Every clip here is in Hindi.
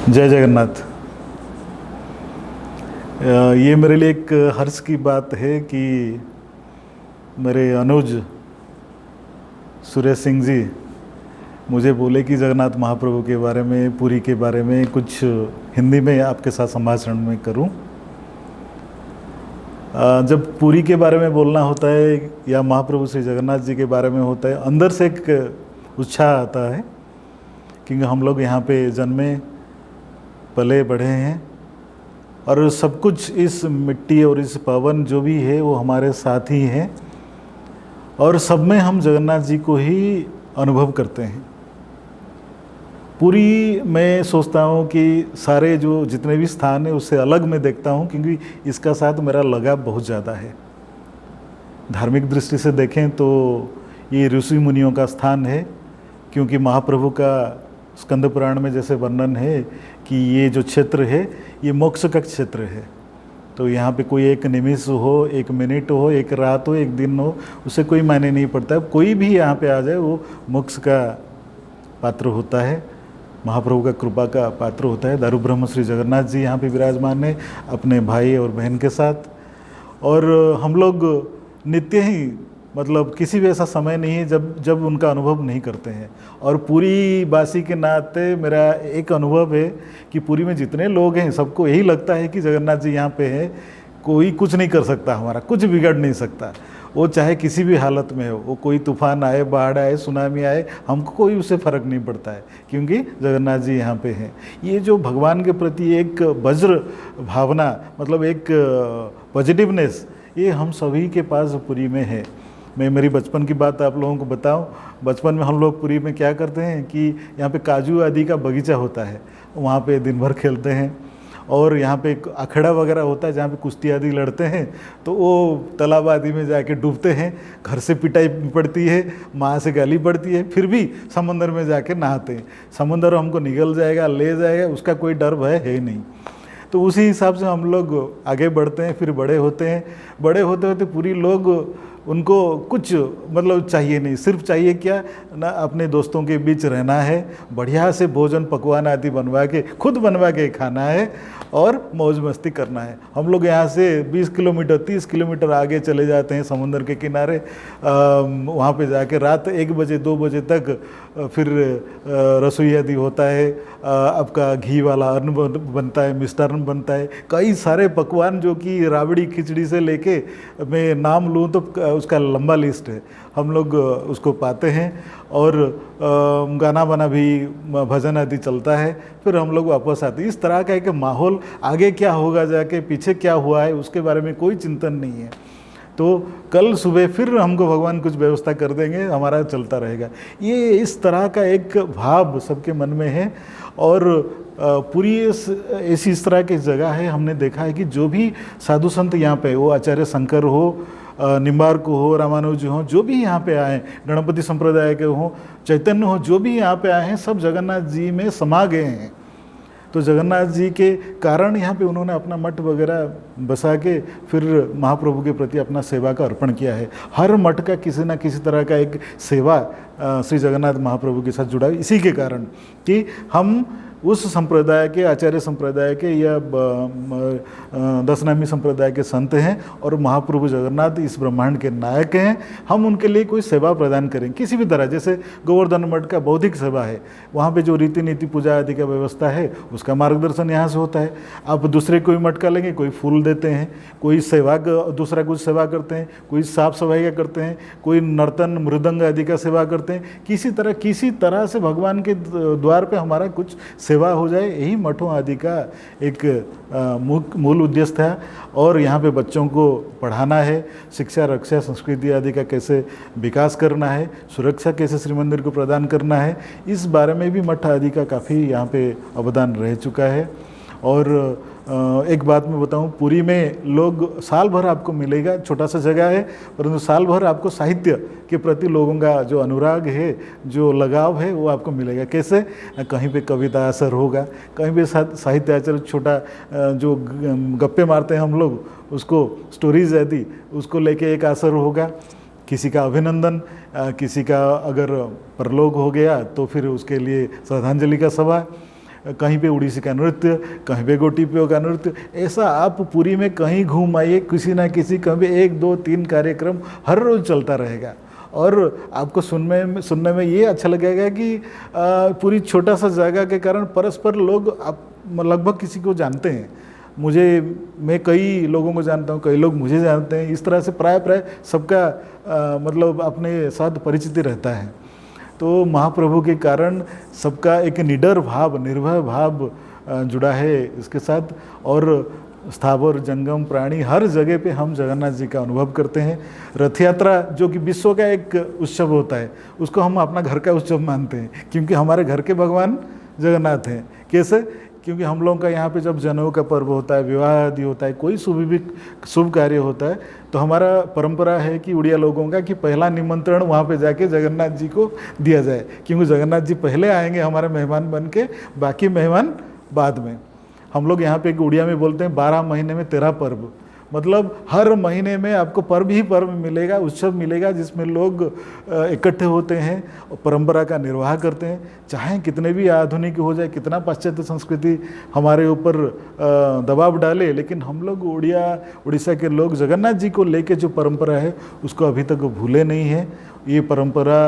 जय जगन्नाथ। ये मेरे लिए एक हर्ष की बात है कि मेरे अनुज सुरेश सिंह जी मुझे बोले कि जगन्नाथ महाप्रभु के बारे में, पुरी के बारे में कुछ हिंदी में आपके साथ संभाषण में करूं। जब पुरी के बारे में बोलना होता है या महाप्रभु श्री जगन्नाथ जी के बारे में होता है, अंदर से एक उत्साह आता है, क्योंकि हम लोग यहाँ पे जन्मे पले बढ़े हैं और सब कुछ इस मिट्टी और इस पवन जो भी है वो हमारे साथ ही है और सब में हम जगन्नाथ जी को ही अनुभव करते हैं। पूरी मैं सोचता हूँ कि सारे जो जितने भी स्थान है उससे अलग मैं देखता हूँ, क्योंकि इसका साथ मेरा लगाव बहुत ज़्यादा है। धार्मिक दृष्टि से देखें तो ये ऋषि मुनियों का स्थान है, क्योंकि महाप्रभु का स्कंद पुराण में जैसे वर्णन है कि ये जो क्षेत्र है ये मोक्ष का क्षेत्र है। तो यहाँ पे कोई एक निमिष हो, एक मिनट हो, एक रात हो, एक दिन हो, उससे कोई मायने नहीं पड़ता। कोई भी यहाँ पे आ जाए वो मोक्ष का पात्र होता है, महाप्रभु का कृपा का पात्र होता है। दारू ब्रह्म श्री जगन्नाथ जी यहाँ पे विराजमान है अपने भाई और बहन के साथ, और हम लोग नित्य ही मतलब किसी भी ऐसा समय नहीं है जब उनका अनुभव नहीं करते हैं। और पूरी बासी के नाते मेरा एक अनुभव है कि पूरी में जितने लोग हैं सबको यही लगता है कि जगन्नाथ जी यहाँ पे हैं, कोई कुछ नहीं कर सकता, हमारा कुछ बिगड़ नहीं सकता। वो चाहे किसी भी हालत में हो, वो कोई तूफान आए, बाढ़ आए, सुनामी आए, हमको कोई उससे फ़र्क नहीं पड़ता है, क्योंकि जगन्नाथ जी यहाँ पे हैं। ये जो भगवान के प्रति एक वज्र भावना, मतलब एक पॉजिटिवनेस, ये हम सभी के पास पुरी में है। मैं मेरी बचपन की बात आप लोगों को बताऊं। बचपन में हम लोग पुरी में क्या करते हैं कि यहाँ पे काजू आदि का बगीचा होता है, वहाँ पे दिन भर खेलते हैं। और यहाँ पे एक अखाड़ा वगैरह होता है जहाँ पे कुश्ती आदि लड़ते हैं, तो वो तालाब आदि में जाके डूबते हैं। घर से पिटाई पड़ती है, माँ से गाली पड़ती है, फिर भी समंदर में जाके नहाते हैं। समंदर हमको निगल जाएगा, ले जाएगा, उसका कोई डर भय है ही नहीं। तो उसी हिसाब से हम लोग आगे बढ़ते हैं, फिर बड़े होते हैं। बड़े होते होते पूरी लोग, उनको कुछ मतलब चाहिए नहीं, सिर्फ चाहिए क्या ना, अपने दोस्तों के बीच रहना है, बढ़िया से भोजन पकवान आदि बनवा के, खुद बनवा के खाना है और मौज मस्ती करना है। हम लोग यहाँ से 20 किलोमीटर 30 किलोमीटर आगे चले जाते हैं समुद्र के किनारे। वहाँ पे जाके रात 1 बजे 2 बजे तक फिर रसोई आदि होता है। आपका घी वाला अन्न बनता है, मिष्टान्न बनता है, कई सारे पकवान जो कि राबड़ी खिचड़ी से लेके मैं नाम लूँ तो उसका लंबा लिस्ट है। हम लोग उसको पाते हैं और गाना बना भी, भजन आदि चलता है, फिर हम लोग वापस आते हैं। इस तरह का एक माहौल, आगे क्या होगा, जाके पीछे क्या हुआ है उसके बारे में कोई चिंतन नहीं है। तो कल सुबह फिर हमको भगवान कुछ व्यवस्था कर देंगे, हमारा चलता रहेगा। ये इस तरह का एक भाव सबके मन में है। और पूरी ऐसी इस तरह की जगह है, हमने देखा है कि जो भी साधु संत यहाँ पे, वो आचार्य शंकर हो, निम्बार्क हो, रामानुज हो, जो भी यहाँ पे आए, गणपति संप्रदाय के हो, चैतन्य हो, जो भी यहाँ पे आए हैं, सब जगन्नाथ जी में समा गए हैं। तो जगन्नाथ जी के कारण यहाँ पे उन्होंने अपना मठ वगैरह बसा के फिर महाप्रभु के प्रति अपना सेवा का अर्पण किया है। हर मठ का किसी न किसी तरह का एक सेवा श्री जगन्नाथ महाप्रभु के साथ जुड़ा है, इसी के कारण कि हम उस संप्रदाय के, आचार्य संप्रदाय के या दशनामी संप्रदाय के संत हैं और महाप्रभु जगन्नाथ इस ब्रह्मांड के नायक हैं। हम उनके लिए कोई सेवा प्रदान करें किसी भी तरह, जैसे गोवर्धन मठ का बौद्धिक सेवा है, वहाँ पे जो रीति नीति पूजा आदि का व्यवस्था है उसका मार्गदर्शन यहाँ से होता है। आप दूसरे कोई मठ का लेंगे, कोई फूल देते हैं, कोई सेवा, दूसरा कुछ सेवा करते हैं, कोई साफ सफाई का करते हैं, कोई नर्तन मृदंग आदि का सेवा करते हैं। किसी तरह से भगवान के द्वार पर हमारा कुछ सेवा हो जाए, यही मठों आदि का एक मूल उद्देश्य था। और यहाँ पे बच्चों को पढ़ाना है, शिक्षा, रक्षा, संस्कृति आदि का कैसे विकास करना है, सुरक्षा कैसे श्री मंदिर को प्रदान करना है, इस बारे में भी मठ आदि का काफ़ी यहाँ पे अवदान रह चुका है। और एक बात मैं बताऊं, पुरी में लोग साल भर आपको मिलेगा, छोटा सा जगह है, परंतु साल भर आपको साहित्य के प्रति लोगों का जो अनुराग है, जो लगाव है, वो आपको मिलेगा। कैसे? कहीं पे कविता असर होगा, कहीं पे साहित्य आचर, छोटा जो गप्पे मारते हैं हम लोग, उसको स्टोरीज आदि, उसको लेके एक असर होगा। किसी का अभिनंदन, किसी का अगर परलोक हो गया तो फिर उसके लिए श्रद्धांजलि का सभा, कहीं पे उड़ीसी का नृत्य, कहीं पे गोटीप्यो का नृत्य, ऐसा आप पुरी में कहीं घूम आइए, किसी ना किसी कहीं भी 1 2 3 कार्यक्रम हर रोज़ चलता रहेगा। और आपको सुनने में ये अच्छा लगेगा कि पूरी छोटा सा जगह के कारण परस्पर लोग आप लगभग किसी को जानते हैं। मैं कई लोगों को जानता हूँ, कई लोग मुझे जानते हैं। इस तरह से प्राय सबका मतलब अपने साथ परिचिति रहता है। तो महाप्रभु के कारण सबका एक निडर भाव, निर्भय भाव जुड़ा है इसके साथ। और स्थावर जंगम प्राणी हर जगह पे हम जगन्नाथ जी का अनुभव करते हैं। रथ यात्रा जो कि विश्व का एक उत्सव होता है, उसको हम अपना घर का उत्सव मानते हैं, क्योंकि हमारे घर के भगवान जगन्नाथ हैं। कैसे? क्योंकि हम लोगों का यहाँ पे जब जनेऊ का पर्व होता है, विवाह आदि होता है, कोई शुभ कार्य होता है, तो हमारा परंपरा है कि उड़िया लोगों का कि पहला निमंत्रण वहाँ पे जाके जगन्नाथ जी को दिया जाए, क्योंकि जगन्नाथ जी पहले आएंगे हमारे मेहमान बन के, बाकी मेहमान बाद में। हम लोग यहाँ पे उड़िया में बोलते हैं 12 महीने में 13 पर्व, मतलब हर महीने में आपको पर्व ही पर्व मिलेगा, उत्सव मिलेगा, जिसमें लोग इकट्ठे होते हैं और परंपरा का निर्वाह करते हैं। चाहे कितने भी आधुनिक हो जाए, कितना पाश्चात्य संस्कृति हमारे ऊपर दबाव डाले, लेकिन हम लोग उड़ीसा के लोग जगन्नाथ जी को लेके जो परंपरा है उसको अभी तक भूले नहीं है। ये परंपरा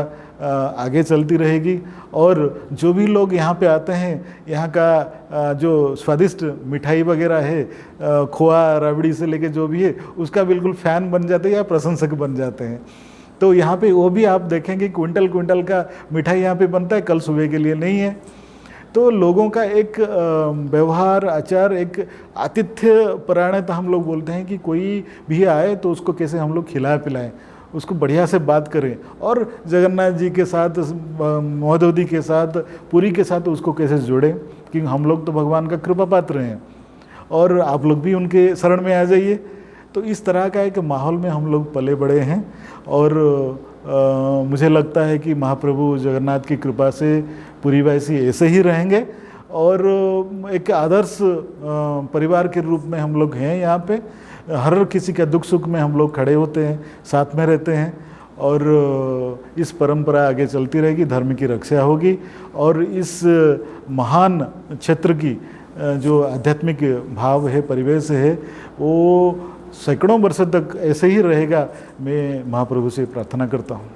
आगे चलती रहेगी। और जो भी लोग यहाँ पे आते हैं, यहाँ का जो स्वादिष्ट मिठाई वगैरह है, खोआ राबड़ी से लेके जो भी है, उसका बिल्कुल फ़ैन बन जाते हैं या प्रशंसक बन जाते हैं। तो यहाँ पे वो भी आप देखेंगे क्विंटल का मिठाई यहाँ पे बनता है, कल सुबह के लिए नहीं है। तो लोगों का एक व्यवहार आचार, एक आतिथ्य परायणता हम लोग बोलते हैं कि कोई भी आए तो उसको कैसे हम लोग खिलाए पिलाएं, उसको बढ़िया से बात करें, और जगन्नाथ जी के साथ, महोदधि के साथ, पुरी के साथ उसको कैसे जोड़ें, क्योंकि हम लोग तो भगवान का कृपा पात्र हैं और आप लोग भी उनके शरण में आ जाइए। तो इस तरह का एक माहौल में हम लोग पले बड़े हैं। और मुझे लगता है कि महाप्रभु जगन्नाथ की कृपा से पुरीवासी ऐसे ही रहेंगे और एक आदर्श परिवार के रूप में हम लोग हैं। यहाँ पे हर किसी का दुख सुख में हम लोग खड़े होते हैं, साथ में रहते हैं, और इस परंपरा आगे चलती रहेगी, धर्म की रक्षा होगी। और इस महान क्षेत्र की जो आध्यात्मिक भाव है, परिवेश है, वो सैकड़ों वर्ष तक ऐसे ही रहेगा। मैं महाप्रभु से प्रार्थना करता हूँ।